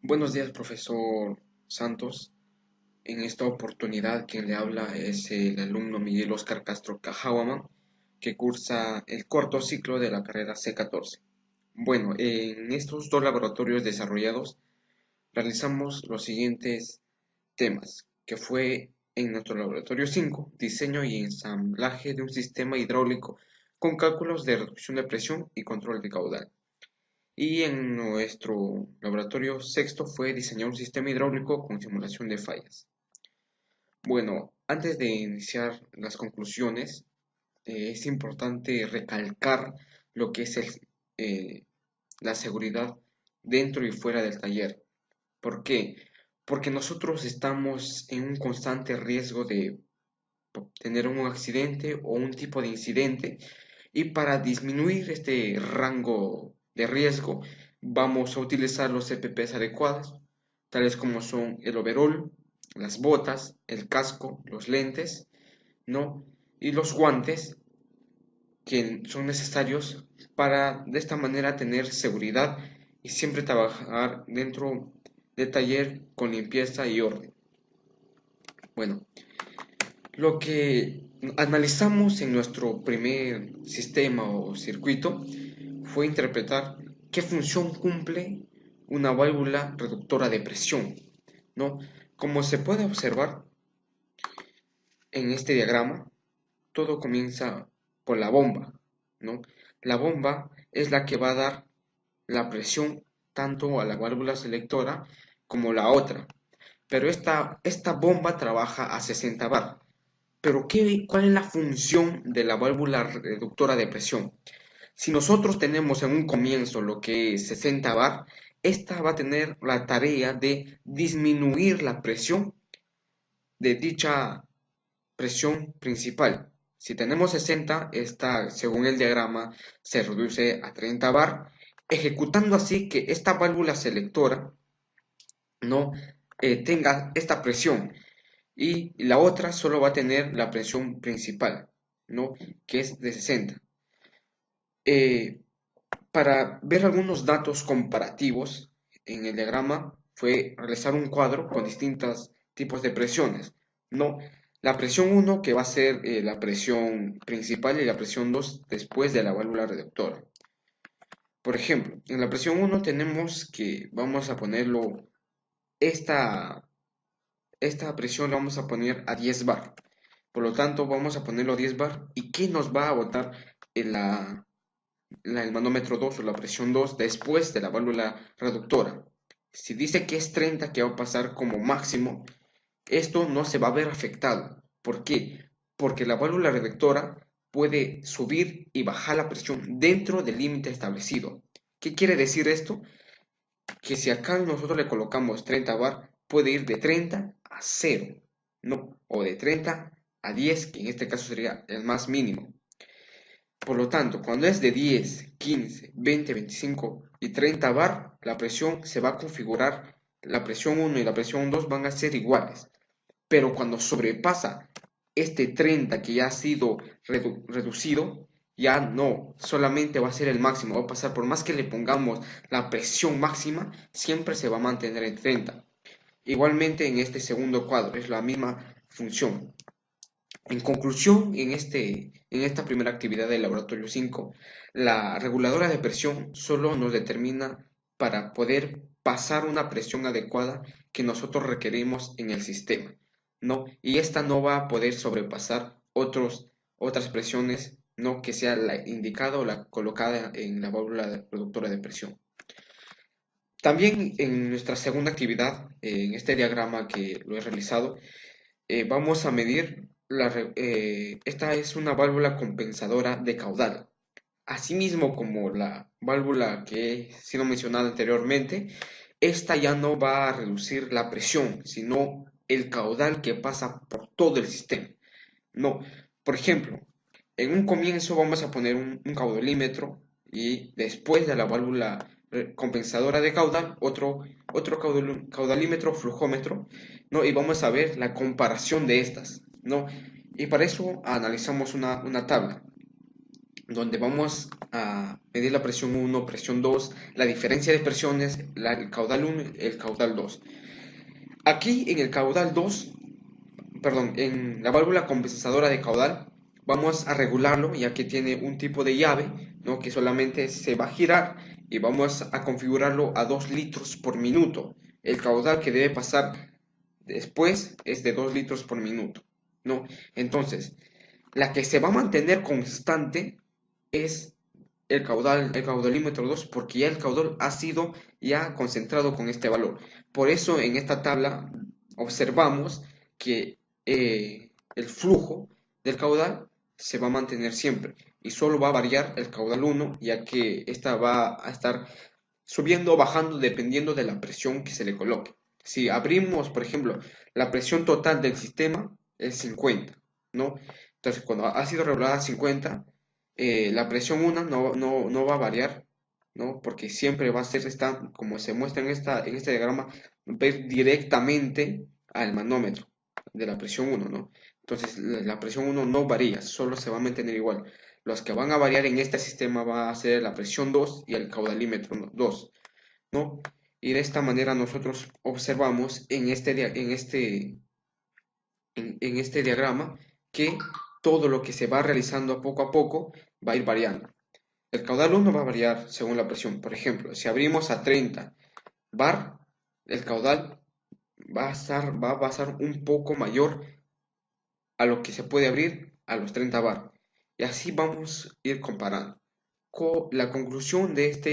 Buenos días, profesor Santos. En esta oportunidad, quien le habla es el alumno Miguel Oscar Castro Cajawaman, que cursa el cuarto ciclo de la carrera C14. Bueno, en estos dos laboratorios desarrollados realizamos los siguientes temas, que fue en nuestro laboratorio 5, diseño y ensamblaje de un sistema hidráulico con cálculos de reducción de presión y control de caudal. Y en nuestro laboratorio sexto fue diseñar un sistema hidráulico con simulación de fallas. Bueno, antes de iniciar las conclusiones, es importante recalcar lo que es eh, la seguridad dentro y fuera del taller. ¿Por qué? Porque nosotros estamos en un constante riesgo de tener un accidente o un tipo de incidente, y para disminuir este rango de riesgo vamos a utilizar los EPPs adecuados, tales como son el overall, las botas, el casco, los lentes, ¿no? Y los guantes que son necesarios para de esta manera tener seguridad y siempre trabajar dentro del taller con limpieza y orden. Bueno, lo que analizamos en nuestro primer sistema o circuito fue interpretar qué función cumple una válvula reductora de presión, ¿no? Como se puede observar en este diagrama, todo comienza por la bomba, ¿no? La bomba es la que va a dar la presión tanto a la válvula selectora como la otra, pero esta bomba trabaja a 60 bar. Pero ¿cuál es la función de la válvula reductora de presión? Si nosotros tenemos en un comienzo lo que es 60 bar, esta va a tener la tarea de disminuir la presión de dicha presión principal. Si tenemos 60, esta, según el diagrama, se reduce a 30 bar, ejecutando así que esta válvula selectora no tenga esta presión, y la otra solo va a tener la presión principal, ¿no? Que es de 60. Eh, para ver algunos datos comparativos en el diagrama fue realizar un cuadro con distintos tipos de presiones, ¿no? La presión 1 que va a ser la presión principal y la presión 2 después de la válvula reductora. Por ejemplo, en la presión 1 tenemos que vamos a ponerlo, esta, esta presión la vamos a poner a 10 bar. Por lo tanto, vamos a ponerlo a 10 bar. ¿Y qué nos va a botar en el manómetro 2 o la presión 2 después de la válvula reductora? Si dice que es 30 que va a pasar como máximo, esto no se va a ver afectado. ¿Por qué? Porque la válvula reductora puede subir y bajar la presión dentro del límite establecido. ¿Qué quiere decir esto? Que si acá nosotros le colocamos 30 bar, puede ir de 30 a 0, ¿no? O de 30 a 10, que en este caso sería el más mínimo. Por lo tanto, cuando es de 10, 15, 20, 25 y 30 bar, la presión se va a configurar, la presión 1 y la presión 2 van a ser iguales. Pero cuando sobrepasa este 30 que ya ha sido reducido, ya no, solamente va a ser el máximo, va a pasar, por más que le pongamos la presión máxima, siempre se va a mantener en 30. Igualmente en este segundo cuadro es la misma función. En conclusión, en esta primera actividad del laboratorio 5, la reguladora de presión solo nos determina para poder pasar una presión adecuada que nosotros requerimos en el sistema, ¿no? Y esta no va a poder sobrepasar otras presiones, ¿no? Que sea la indicada o la colocada en la válvula reductora de presión. También en nuestra segunda actividad, en este diagrama que lo he realizado, vamos a medir esta es una válvula compensadora de caudal. Asimismo como la válvula que he sido mencionada anteriormente, esta ya no va a reducir la presión, sino el caudal que pasa por todo el sistema. No, por ejemplo, en un comienzo vamos a poner un caudalímetro, y después de la válvula compensadora de caudal, otro caudalímetro, flujómetro, ¿no? Y vamos a ver la comparación de estas, ¿no? Y para eso analizamos una tabla. donde vamos a medir la presión 1, presión 2, la diferencia de presiones, el caudal 1 y el caudal 2. Aquí en el caudal 2, perdón, en la válvula compensadora de caudal, vamos a regularlo ya que tiene un tipo de llave, ¿no? Que solamente se va a girar y vamos a configurarlo a 2 litros por minuto. El caudal que debe pasar después es de 2 litros por minuto, ¿no? Entonces, la que se va a mantener constante es el caudalímetro 2, porque ya el caudal ha sido ya concentrado con este valor. Por eso en esta tabla observamos que el flujo del caudal se va a mantener siempre y solo va a variar el caudal 1, ya que esta va a estar subiendo o bajando dependiendo de la presión que se le coloque. Si abrimos, por ejemplo, la presión total del sistema es 50, ¿no? Entonces, cuando ha sido regulada a 50, la presión 1 no va a variar, ¿no? Porque siempre va a ser, como se muestra en este diagrama, va a ir directamente al manómetro de la presión 1, ¿no? Entonces, la presión 1 no varía, solo se va a mantener igual. Los que van a variar en este sistema va a ser la presión 2 y el caudalímetro 2, ¿no? Y de esta manera nosotros observamos en este diagrama que todo lo que se va realizando poco a poco va a ir variando. El caudal 1 va a variar según la presión. Por ejemplo, si abrimos a 30 bar, el caudal va a pasar un poco mayor a lo que se puede abrir a los 30 bar. Y así vamos a ir comparando. La conclusión de esta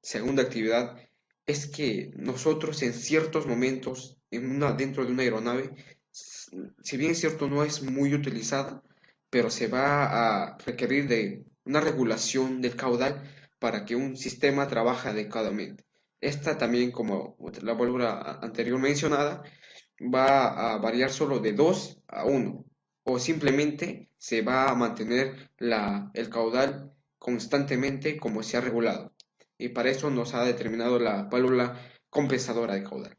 segunda actividad es que nosotros en ciertos momentos, dentro de una aeronave, si bien es cierto no es muy utilizada, pero se va a requerir de una regulación del caudal para que un sistema trabaje adecuadamente. Esta también, como la válvula anterior mencionada, va a variar solo de 2 a 1 o simplemente se va a mantener el caudal constantemente como se ha regulado. Y para eso nos ha determinado la válvula compensadora de caudal.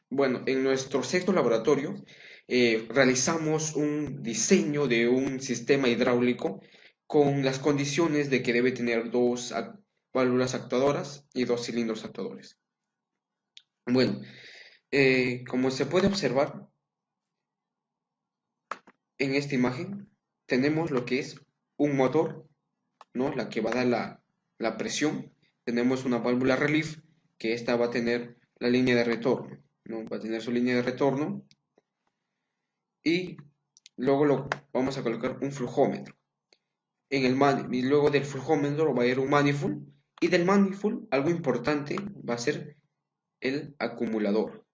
Bueno, en nuestro sexto laboratorio realizamos un diseño de un sistema hidráulico con las condiciones de que debe tener dos válvulas actuadoras y dos cilindros actuadores. Bueno, como se puede observar en esta imagen, tenemos lo que es un motor, ¿no? La que va a dar la presión. Tenemos una válvula relief, que esta va a tener la línea de retorno, ¿no? Va a tener su línea de retorno y luego vamos a colocar un flujómetro. Y luego del flujómetro va a ir un manifold y del manifold algo importante va a ser el acumulador.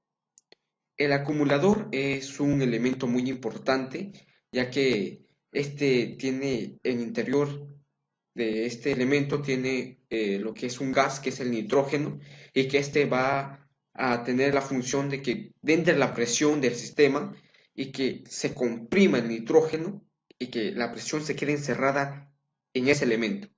El acumulador es un elemento muy importante ya que este tiene el interior de este elemento tiene lo que es un gas que es el nitrógeno y que este va a tener la función de que dentro de la presión del sistema y que se comprima el nitrógeno y que la presión se quede encerrada en ese elemento.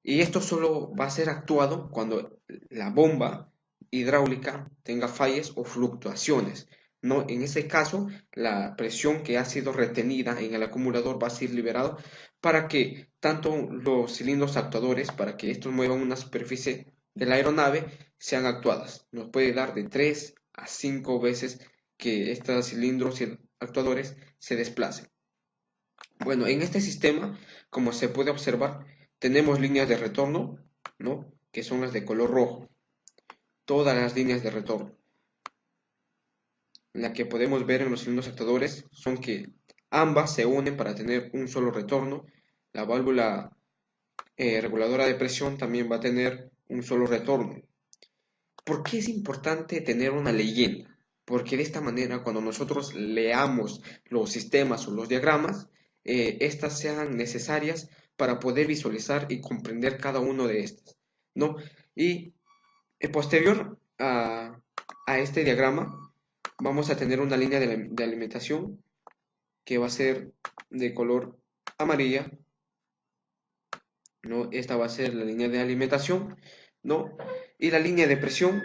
Y esto solo va a ser actuado cuando la bomba hidráulica tenga fallas o fluctuaciones, ¿no? En ese caso, la presión que ha sido retenida en el acumulador va a ser liberada para que tanto los cilindros actuadores, para que estos muevan una superficie de la aeronave, sean actuadas. Nos puede dar de 3 a 5 veces que estos cilindros actuadores se desplacen. Bueno, en este sistema, como se puede observar, tenemos líneas de retorno, ¿no? Que son las de color rojo. Todas las líneas de retorno. La que podemos ver en los cilindros actuadores son que ambas se unen para tener un solo retorno. La válvula reguladora de presión también va a tener un solo retorno. ¿Por qué es importante tener una leyenda? Porque de esta manera, cuando nosotros leamos los sistemas o los diagramas, estas sean necesarias para poder visualizar y comprender cada uno de estos, ¿no? Y posterior a este diagrama, vamos a tener una línea de alimentación que va a ser de color amarilla, ¿no? Esta va a ser la línea de alimentación, ¿no? Y la línea de presión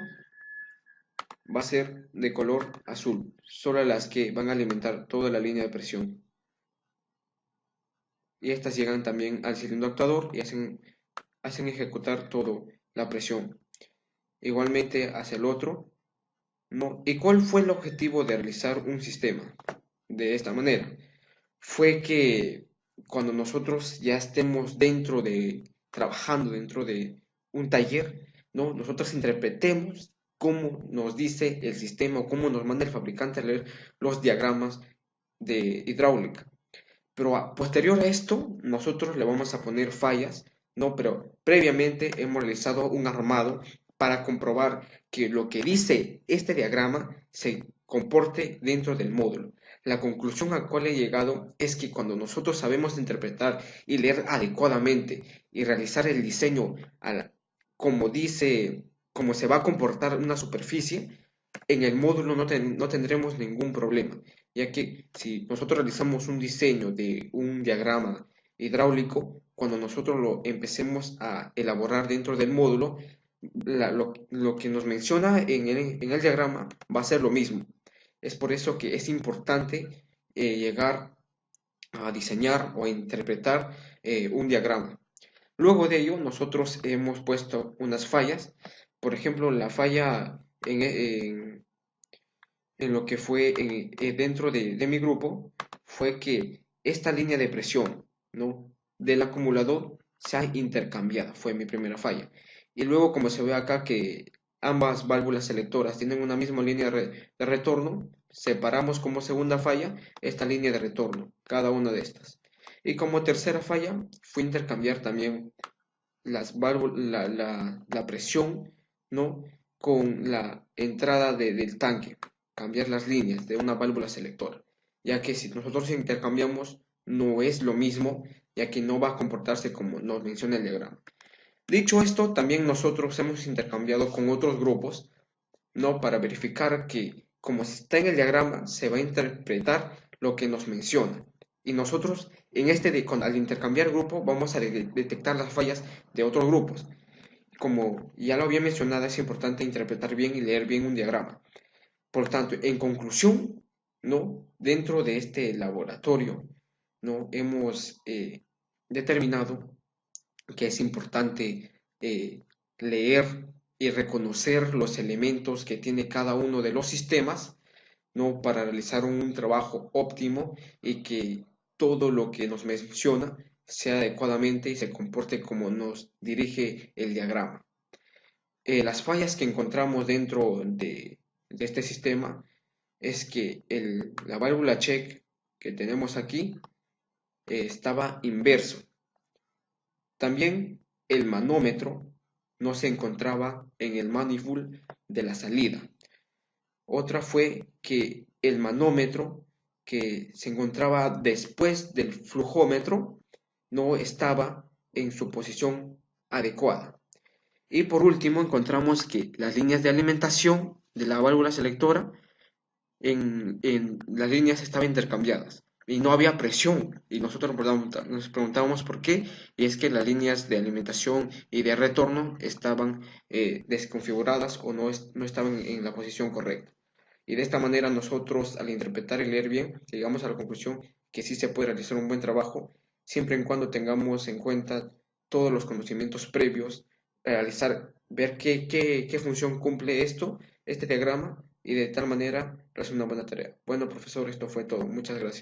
va a ser de color azul, solo las que van a alimentar toda la línea de presión. y estas llegan también al cilindro actuador y hacen ejecutar toda la presión. Igualmente hacia el otro, ¿no? ¿Y cuál fue el objetivo de realizar un sistema de esta manera? Fue que cuando nosotros ya estemos trabajando dentro de un taller, ¿no? Nosotros interpretemos cómo nos dice el sistema o cómo nos manda el fabricante a leer los diagramas de hidráulica. Pero posterior a esto, nosotros le vamos a poner fallas, ¿no? Pero previamente hemos realizado un armado para comprobar que lo que dice este diagrama se comporte dentro del módulo. La conclusión a cual he llegado es que cuando nosotros sabemos interpretar y leer adecuadamente y realizar el diseño como dice, como se va a comportar una superficie, en el módulo no tendremos ningún problema, ya que si nosotros realizamos un diseño de un diagrama hidráulico, cuando nosotros lo empecemos a elaborar dentro del módulo, lo que nos menciona en el diagrama va a ser lo mismo. Es por eso que es importante llegar a diseñar o a interpretar un diagrama. Luego de ello, nosotros hemos puesto unas fallas. Por ejemplo, la falla en lo que fue dentro de mi grupo fue que esta línea de presión, ¿no? del acumulador se ha intercambiado, fue mi primera falla. Y luego, como se ve acá que ambas válvulas selectoras tienen una misma línea de retorno, separamos como segunda falla esta línea de retorno, cada una de estas. Y como tercera falla fue intercambiar también la presión, ¿no? con la entrada del tanque, cambiar las líneas de una válvula selectora, ya que si nosotros intercambiamos no es lo mismo, ya que no va a comportarse como nos menciona el diagrama. Dicho esto, también nosotros hemos intercambiado con otros grupos, ¿no? para verificar que como está en el diagrama se va a interpretar lo que nos menciona. Y nosotros al intercambiar grupo vamos a detectar las fallas de otros grupos. Como ya lo había mencionado, es importante interpretar bien y leer bien un diagrama. Por tanto, en conclusión, ¿no? dentro de este laboratorio, ¿no? hemos determinado que es importante leer y reconocer los elementos que tiene cada uno de los sistemas, ¿no? para realizar un trabajo óptimo y que todo lo que nos menciona sea adecuadamente y se comporte como nos dirige el diagrama. Las fallas que encontramos dentro de este sistema es que la válvula check que tenemos aquí estaba inverso. También el manómetro no se encontraba en el manifold de la salida. Otra fue que el manómetro que se encontraba después del flujómetro no estaba en su posición adecuada. Y por último encontramos que las líneas de alimentación de la válvula selectora en las líneas estaban intercambiadas y no había presión y nosotros nos preguntábamos por qué y es que las líneas de alimentación y de retorno estaban desconfiguradas o no estaban en la posición correcta. Y de esta manera nosotros al interpretar y leer bien llegamos a la conclusión que sí se puede realizar un buen trabajo siempre y cuando tengamos en cuenta todos los conocimientos previos, realizar, ver qué función cumple este diagrama y de tal manera realizar una buena tarea. Bueno, profesor, esto fue todo. Muchas gracias.